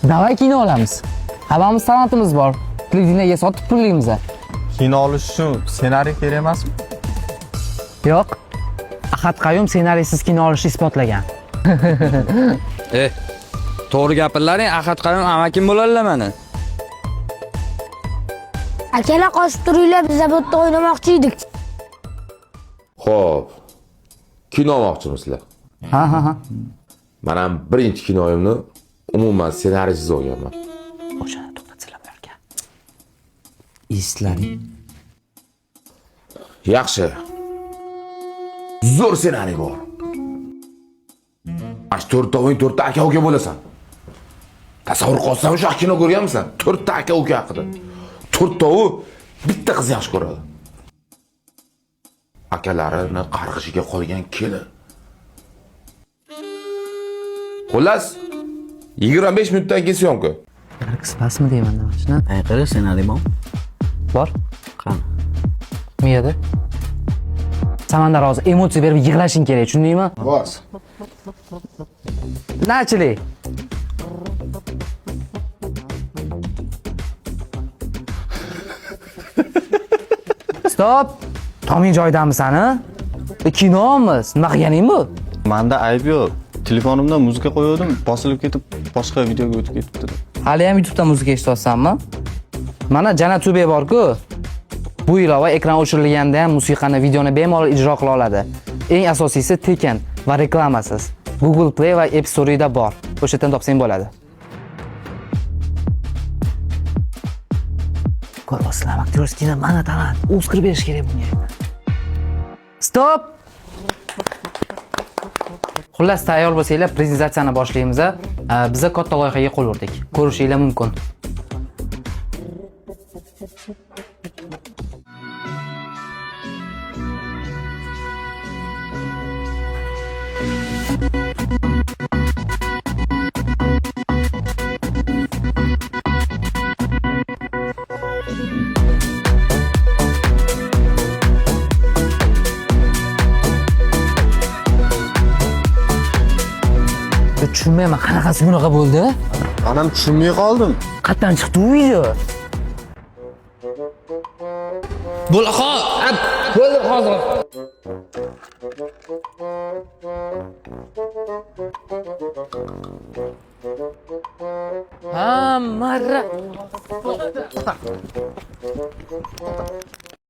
Davay kino olamiz. Hammamiz talantimiz bor. Televideniyega sotib pullaymiz. Kino olish uchun ssenariy kerak emasmi? Yo'q. Ahad Qayum ssenariysiz kino olishni isbotlagan. To'g'ri gapirlaring, Ahad Qayum amakim bo'ladilar meni. Akalar qochib turinglar, biz bu yerda o'ynamoqchi edik. Xo'p. Kino olmoqchimisizlar? Ha. Men ham birinchi kinoyimni umuman ssenariysiz olganman. O'shani to'xtatsizlar bularga. Eslaring. Yaxshi. Zo'r ssenariy bor. Ash 4 ta aka-uka bo'lasan. Tasavvur qilsam o'sha kino ko'rganmisan? 4 ta aka-uka haqida. 4 tavi bitta qiz yaxshi ko'radi. Akalarini qarg'ishiga qolgan kelin. Xullas 25 minutdan keyin syomka. Qisqasmi deyman nima? Ayqara ssenariy bor. Bor. Qani? Bu yerda. Samandar hozir emotsiya berib yig'lashing kerak, tushundingmi? Bor. Nachilik. Stop. Toming joydamiz sani? Kinomiz. Nima qilganing bu? Menda ayb yo'q. Telefonimdan muzika qo'ygandim, bosilib ketib boshqa videoga o'tib ketibdi. Hali ham YouTube'da muzika eshityapsanmi? Mana Jana Tube bor-ku. Bu ilova ekran o'chirilganda ham musiqani, videoni bemalol ijro qila oladi. Eng asosiysi tekin va reklamasiz. Google Play va App Store'da bor. O'sha yerdan topsang bo'ladi. Ko'rasizlar, aktyorskina mana talant. Oskar berish kerak bunga. Stop! Xullas, tayyor bo'lsanglar, prezentatsiyani boshlaymiz. Biz katta loyihaga qo'l urdik. Ko'rishinglar mumkin. Tushunmayman, qanaqasi bunaqa bo'ldi? Anam tushunmay qoldim. Qayerdan chiqdi u video? Bo'ldi hozir. Ha, marra.